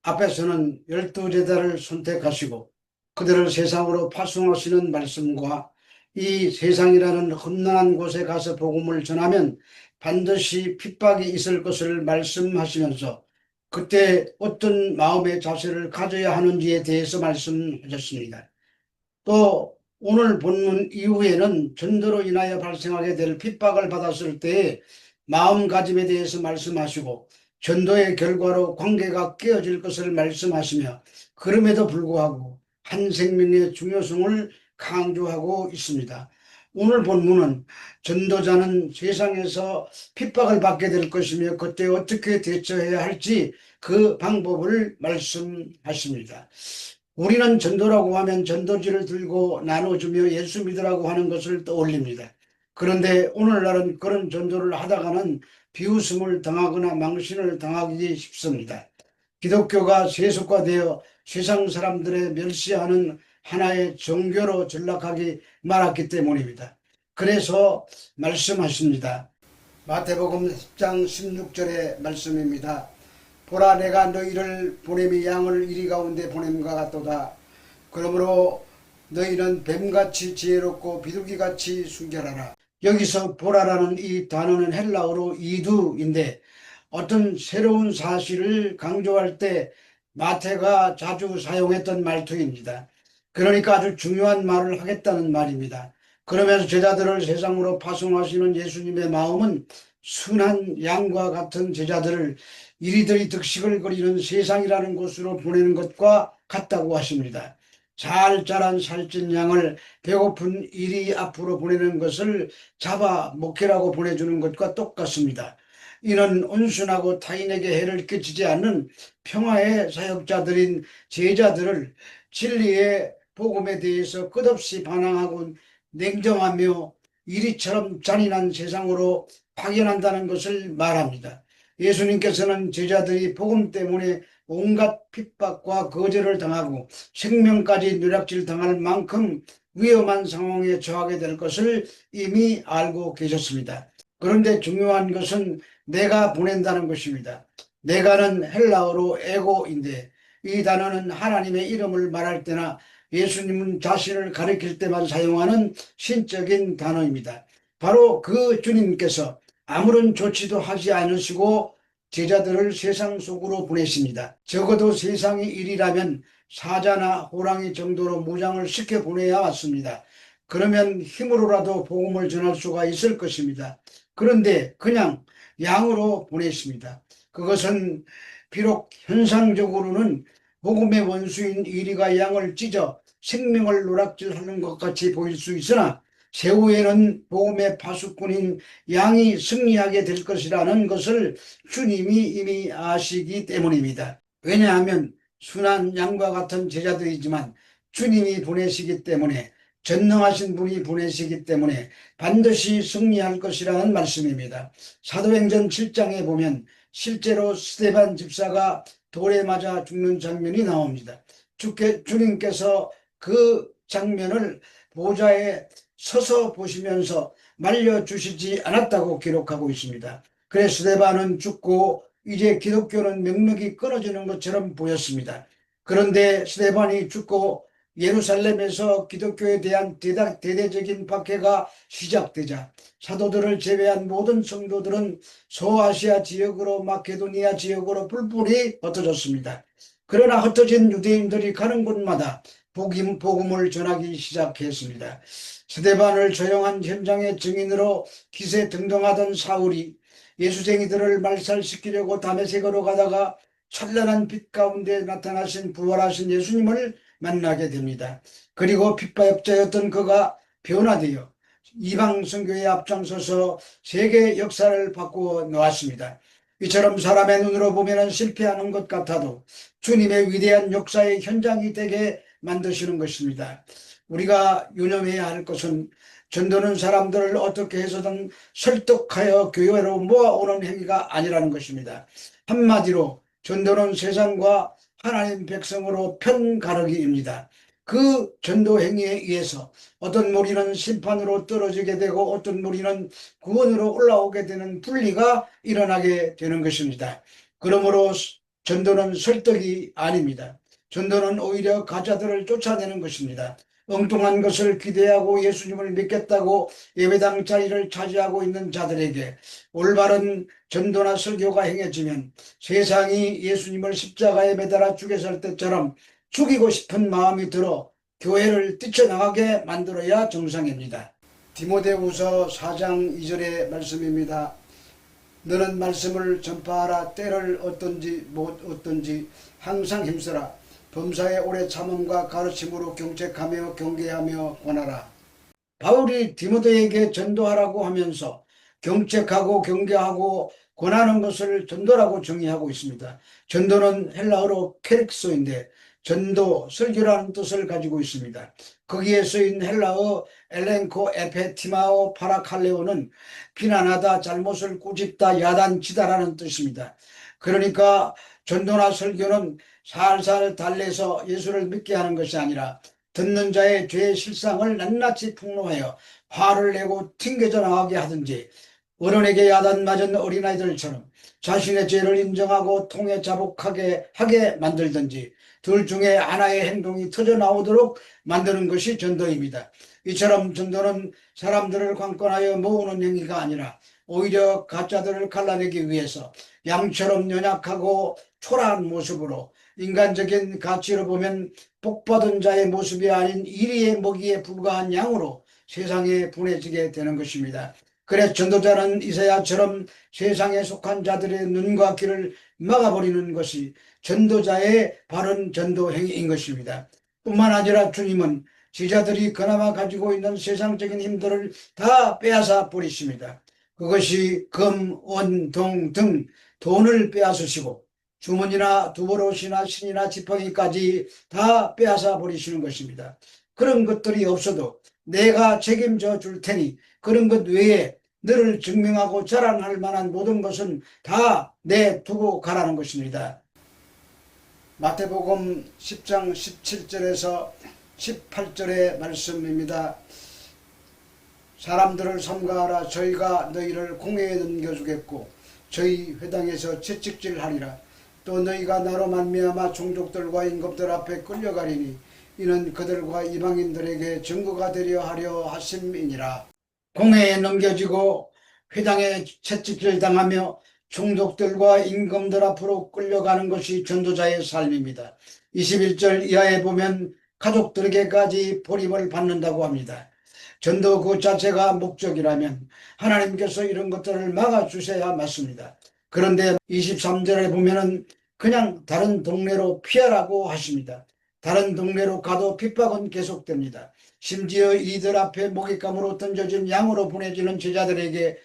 앞에서는 12제자를 선택하시고 그들을 세상으로 파송하시는 말씀과 이 세상이라는 험난한 곳에 가서 복음을 전하면 반드시 핍박이 있을 것을 말씀하시면서 그때 어떤 마음의 자세를 가져야 하는지에 대해서 말씀하셨습니다. 또 오늘 본문 이후에는 전도로 인하여 발생하게 될 핍박을 받았을 때의 마음가짐에 대해서 말씀하시고 전도의 결과로 관계가 깨어질 것을 말씀하시며 그럼에도 불구하고 한 생명의 중요성을 강조하고 있습니다. 오늘 본문은 전도자는 세상에서 핍박을 받게 될 것이며 그때 어떻게 대처해야 할지 그 방법을 말씀하십니다. 우리는 전도라고 하면 전도지를 들고 나눠주며 예수 믿으라고 하는 것을 떠올립니다. 그런데 오늘날은 그런 전도를 하다가는 비웃음을 당하거나 망신을 당하기 쉽습니다. 기독교가 세속화되어 세상 사람들의 멸시하는 하나의 종교로 전락하기 말았기 때문입니다. 그래서 말씀하십니다. 마태복음 10장 16절의 말씀입니다. 보라, 내가 너희를 보냄이 양을 이리 가운데 보냄과 같도다. 그러므로 너희는 뱀같이 지혜롭고 비둘기같이 순결하라. 여기서 보라라는 이 단어는 헬라어로 이두인데 어떤 새로운 사실을 강조할 때 마태가 자주 사용했던 말투입니다. 그러니까 아주 중요한 말을 하겠다는 말입니다. 그러면서 제자들을 세상으로 파송하시는 예수님의 마음은 순한 양과 같은 제자들을 이리저리 득식을 거리는 세상이라는 곳으로 보내는 것과 같다고 하십니다. 잘 자란 살찐 양을 배고픈 이리 앞으로 보내는 것을 잡아 목회라고 보내주는 것과 똑같습니다. 이는 온순하고 타인에게 해를 끼치지 않는 평화의 사역자들인 제자들을 진리의 복음에 대해서 끝없이 반항하고 냉정하며 이리처럼 잔인한 세상으로 파견한다는 것을 말합니다. 예수님께서는 제자들이 복음 때문에 온갖 핍박과 거절을 당하고 생명까지 누락질 당할 만큼 위험한 상황에 처하게 될 것을 이미 알고 계셨습니다. 그런데 중요한 것은 내가 보낸다는 것입니다. 내가는 헬라어로 에고인데 이 단어는 하나님의 이름을 말할 때나 예수님은 자신을 가리킬 때만 사용하는 신적인 단어입니다. 바로 그 주님께서 아무런 조치도 하지 않으시고 제자들을 세상 속으로 보내십니다. 적어도 세상이 일이라면 사자나 호랑이 정도로 무장을 시켜 보내야 맞습니다. 그러면 힘으로라도 복음을 전할 수가 있을 것입니다. 그런데 그냥 양으로 보내십니다. 그것은 비록 현상적으로는 복음의 원수인 이리가 양을 찢어 생명을 노락질하는 것 같이 보일 수 있으나 세후에는 복음의 파수꾼인 양이 승리하게 될 것이라는 것을 주님이 이미 아시기 때문입니다. 왜냐하면 순한 양과 같은 제자들이지만 주님이 보내시기 때문에 전능하신 분이 보내시기 때문에 반드시 승리할 것이라는 말씀입니다. 사도행전 7장에 보면 실제로 스데반 집사가 돌에 맞아 죽는 장면이 나옵니다. 주님께서 그 장면을 보좌에 서서 보시면서 말려주시지 않았다고 기록하고 있습니다. 그래서 스데반은 죽고 이제 기독교는 명맥이 끊어지는 것처럼 보였습니다. 그런데 스데반이 죽고 예루살렘에서 기독교에 대한 대대적인 박해가 시작되자 사도들을 제외한 모든 성도들은 소아시아 지역으로 마케도니아 지역으로 뿔뿔이 흩어졌습니다. 그러나 흩어진 유대인들이 가는 곳마다 복음을 전하기 시작했습니다. 스데반을 조용한 현장의 증인으로 기세 등등하던 사울이 예수쟁이들을 말살시키려고 다메섹으로 가다가 찬란한 빛 가운데 나타나신 부활하신 예수님을 만나게 됩니다. 그리고 핍박자였던 그가 변화되어 이방 선교에 앞장서서 세계 역사를 바꾸어 놓았습니다. 이처럼 사람의 눈으로 보면 실패하는 것 같아도 주님의 위대한 역사의 현장이 되게 만드시는 것입니다. 우리가 유념해야 할 것은 전도는 사람들을 어떻게 해서든 설득하여 교회로 모아오는 행위가 아니라는 것입니다. 한마디로 전도는 세상과 하나님 백성으로 편가르기입니다. 그 전도 행위에 의해서 어떤 무리는 심판으로 떨어지게 되고 어떤 무리는 구원으로 올라오게 되는 분리가 일어나게 되는 것입니다. 그러므로 전도는 설득이 아닙니다. 전도는 오히려 가짜들을 쫓아내는 것입니다. 엉뚱한 것을 기대하고 예수님을 믿겠다고 예배당 자리를 차지하고 있는 자들에게 올바른 전도나 설교가 행해지면 세상이 예수님을 십자가에 매달아 죽여 살 때처럼 죽이고 싶은 마음이 들어 교회를 뛰쳐나가게 만들어야 정상입니다. 디모데후서 4장 2절의 말씀입니다. 너는 말씀을 전파하라. 때를 얻든지 못 얻든지 항상 힘쓰라. 범사에 오래 참음과 가르침으로 경책하며 경계하며 권하라. 바울이 디모데에게 전도하라고 하면서 경책하고 경계하고 권하는 것을 전도라고 정의하고 있습니다. 전도는 헬라어로 케릭소인데 전도, 설교라는 뜻을 가지고 있습니다. 거기에 쓰인 헬라어 엘렌코, 에페티마오, 파라칼레오는 비난하다, 잘못을 꾸짖다, 야단치다라는 뜻입니다. 그러니까 전도나 설교는 살살 달래서 예수를 믿게 하는 것이 아니라 듣는 자의 죄의 실상을 낱낱이 폭로하여 화를 내고 튕겨져 나가게 하든지, 어른에게 야단 맞은 어린아이들처럼 자신의 죄를 인정하고 통해 자복하게 하게 만들든지, 둘 중에 하나의 행동이 터져 나오도록 만드는 것이 전도입니다. 이처럼 전도는 사람들을 관건하여 모으는 행위가 아니라 오히려 가짜들을 갈라내기 위해서 양처럼 연약하고 초라한 모습으로, 인간적인 가치로 보면 복받은 자의 모습이 아닌 이리의 먹이에 불과한 양으로 세상에 보내지게 되는 것입니다. 그래서 전도자는 이사야처럼 세상에 속한 자들의 눈과 귀를 막아버리는 것이 전도자의 바른 전도 행위인 것입니다. 뿐만 아니라 주님은 제자들이 그나마 가지고 있는 세상적인 힘들을 다 빼앗아 버리십니다. 그것이 금, 원, 동 등 돈을 빼앗으시고 주머니나 두버롯이나 신이나 지팡이까지 다 빼앗아 버리시는 것입니다. 그런 것들이 없어도 내가 책임져 줄 테니 그런 것 외에 너를 증명하고 자랑할 만한 모든 것은 다 내두고 가라는 것입니다. 마태복음 10장 17절에서 18절의 말씀입니다. 사람들을 삼가하라. 저희가 너희를 공회에 넘겨주겠고 저희 회당에서 채찍질하리라. 또 너희가 나로 말미암아 종족들과 임금들 앞에 끌려가리니 이는 그들과 이방인들에게 증거가 되려 하려 하심이니라. 공회에 넘겨지고 회당에 채찍질 당하며 종족들과 임금들 앞으로 끌려가는 것이 전도자의 삶입니다. 21절 이하에 보면 가족들에게까지 버림을 받는다고 합니다. 전도 그 자체가 목적이라면 하나님께서 이런 것들을 막아주셔야 맞습니다. 그런데 23절에 보면은 그냥 다른 동네로 피하라고 하십니다. 다른 동네로 가도 핍박은 계속됩니다. 심지어 이들 앞에 먹잇감으로 던져진 양으로 보내지는 제자들에게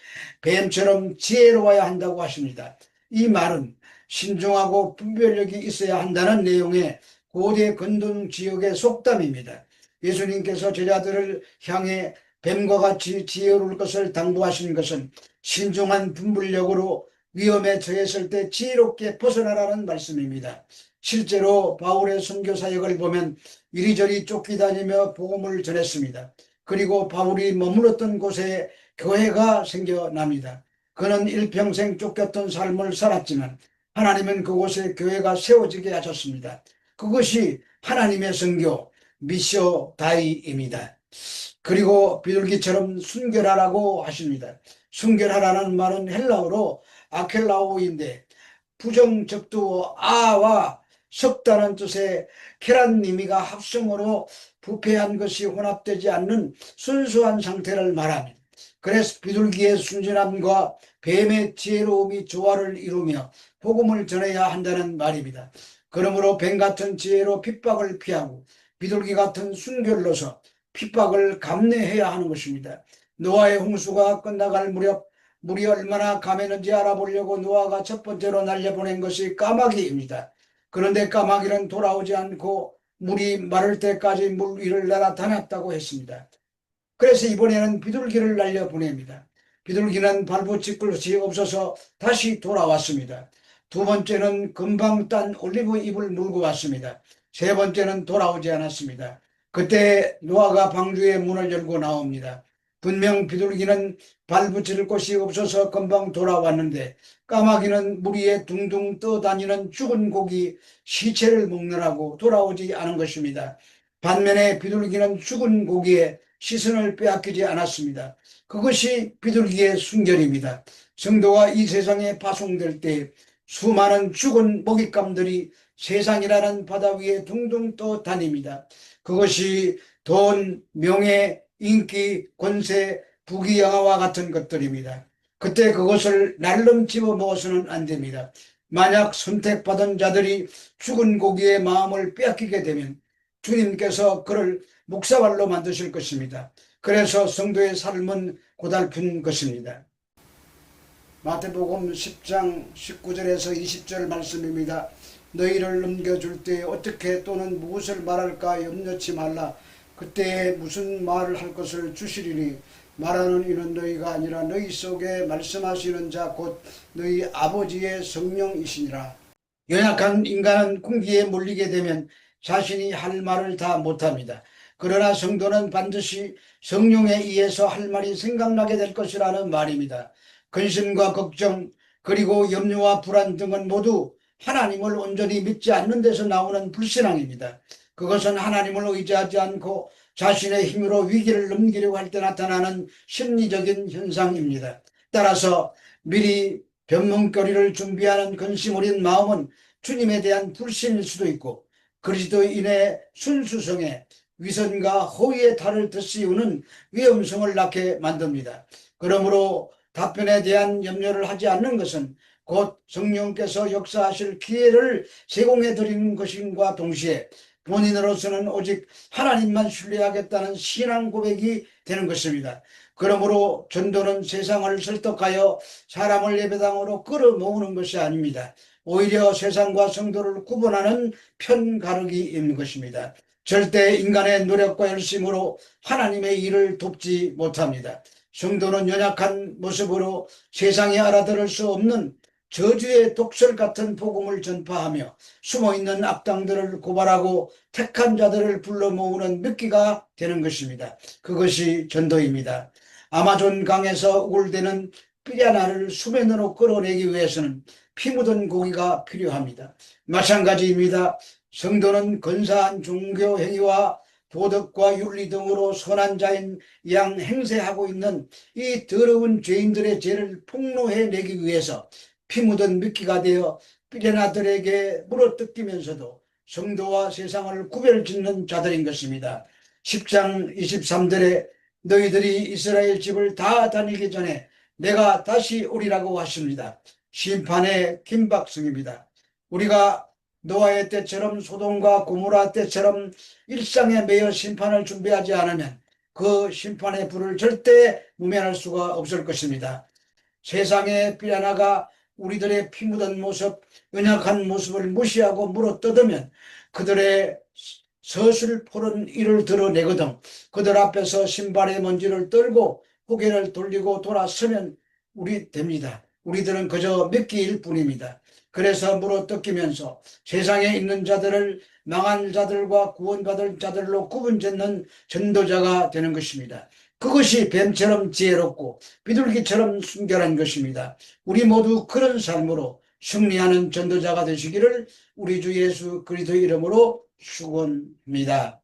뱀처럼 지혜로워야 한다고 하십니다. 이 말은 신중하고 분별력이 있어야 한다는 내용의 고대 근동 지역의 속담입니다. 예수님께서 제자들을 향해 뱀과 같이 지혜로울 것을 당부하신 것은 신중한 분별력으로 위험에 처했을 때 지혜롭게 벗어나라는 말씀입니다. 실제로 바울의 선교 사역을 보면 이리저리 쫓기다니며 복음을 전했습니다. 그리고 바울이 머물렀던 곳에 교회가 생겨납니다. 그는 일평생 쫓겼던 삶을 살았지만 하나님은 그곳에 교회가 세워지게 하셨습니다. 그것이 하나님의 선교, 미셔 다이입니다. 그리고 비둘기처럼 순결하라고 하십니다. 순결하라는 말은 헬라어로 아켈라오인데 부정적두 아와 석다는 뜻의 케란니미가 합성어로 부패한 것이 혼합되지 않는 순수한 상태를 말합니다. 그래서 비둘기의 순진함과 뱀의 지혜로움이 조화를 이루며 복음을 전해야 한다는 말입니다. 그러므로 뱀 같은 지혜로 핍박을 피하고 비둘기 같은 순결로서 핍박을 감내해야 하는 것입니다. 노아의 홍수가 끝나갈 무렵 물이 얼마나 감했는지 알아보려고 노아가 첫 번째로 날려보낸 것이 까마귀입니다. 그런데 까마귀는 돌아오지 않고 물이 마를 때까지 물 위를 날아다녔다고 했습니다. 그래서 이번에는 비둘기를 날려보냅니다. 비둘기는 발붙일 것이 없어서 다시 돌아왔습니다. 두 번째는 금방 딴 올리브 잎을 물고 왔습니다. 세 번째는 돌아오지 않았습니다. 그때 노아가 방주의 문을 열고 나옵니다. 분명 비둘기는 발붙일 곳이 없어서 금방 돌아왔는데 까마귀는 물 위에 둥둥 떠다니는 죽은 고기 시체를 먹느라고 돌아오지 않은 것입니다. 반면에 비둘기는 죽은 고기에 시선을 빼앗기지 않았습니다. 그것이 비둘기의 순결입니다. 성도가 이 세상에 파송될 때 수많은 죽은 먹잇감들이 세상이라는 바다 위에 둥둥 떠다닙니다. 그것이 돈, 명예, 인기, 권세, 부귀영화와 같은 것들입니다. 그때 그것을 날름 집어먹어서는 안 됩니다. 만약 선택받은 자들이 죽은 고기의 마음을 빼앗기게 되면 주님께서 그를 묵사발로 만드실 것입니다. 그래서 성도의 삶은 고달픈 것입니다. 마태복음 10장 19절에서 20절 말씀입니다. 너희를 넘겨줄 때 어떻게 또는 무엇을 말할까 염려치 말라. 그때 무슨 말을 할 것을 주시리니 말하는 이는 너희가 아니라 너희 속에 말씀하시는 자 곧 너희 아버지의 성령이시니라. 연약한 인간은 궁기에 몰리게 되면 자신이 할 말을 다 못합니다. 그러나 성도는 반드시 성령에 의해서 할 말이 생각나게 될 것이라는 말입니다. 근심과 걱정 그리고 염려와 불안 등은 모두 하나님을 온전히 믿지 않는 데서 나오는 불신앙입니다. 그것은 하나님을 의지하지 않고 자신의 힘으로 위기를 넘기려고 할 때 나타나는 심리적인 현상입니다. 따라서 미리 변명거리를 준비하는 근심 어린 마음은 주님에 대한 불신일 수도 있고 그리스도인의 순수성에 위선과 허위의 탈을 덧씌우는 위험성을 낳게 만듭니다. 그러므로 답변에 대한 염려를 하지 않는 것은 곧 성령께서 역사하실 기회를 제공해 드리는 것임과 동시에 본인으로서는 오직 하나님만 신뢰하겠다는 신앙 고백이 되는 것입니다. 그러므로 전도는 세상을 설득하여 사람을 예배당으로 끌어모으는 것이 아닙니다. 오히려 세상과 성도를 구분하는 편가르기인 것입니다. 절대 인간의 노력과 열심으로 하나님의 일을 돕지 못합니다. 성도는 연약한 모습으로 세상에 알아들을 수 없는 저주의 독설 같은 복음을 전파하며 숨어있는 악당들을 고발하고 택한 자들을 불러 모으는 미끼가 되는 것입니다. 그것이 전도입니다. 아마존 강에서 우글대는 피라냐를 수면으로 끌어내기 위해서는 피 묻은 고기가 필요합니다. 마찬가지입니다. 성도는 근사한 종교 행위와 도덕과 윤리 등으로 선한 자인 양 행세하고 있는 이 더러운 죄인들의 죄를 폭로해내기 위해서 피 묻은 미끼가 되어 피레나들에게 물어뜯기면서도 성도와 세상을 구별짓는 자들인 것입니다. 10장 23절에 너희들이 이스라엘 집을 다 다니기 전에 내가 다시 오리라고 하십니다. 심판의 긴박성입니다. 우리가 노아의 때처럼 소돔과 고모라 때처럼 일상에 매여 심판을 준비하지 않으면 그 심판의 불을 절대 무면할 수가 없을 것입니다. 세상의 피라냐가 우리들의 피 묻은 모습, 연약한 모습을 무시하고 물어뜯으면 그들의 서슬포른 이를 드러내거든 그들 앞에서 신발의 먼지를 떨고 고개를 돌리고 돌아서면 우리 됩니다. 우리들은 그저 미끼일 뿐입니다. 그래서 물어뜯기면서 세상에 있는 자들을 망한 자들과 구원받을 자들로 구분짓는 전도자가 되는 것입니다. 그것이 뱀처럼 지혜롭고 비둘기처럼 순결한 것입니다. 우리 모두 그런 삶으로 승리하는 전도자가 되시기를 우리 주 예수 그리스도의 이름으로 축원합니다.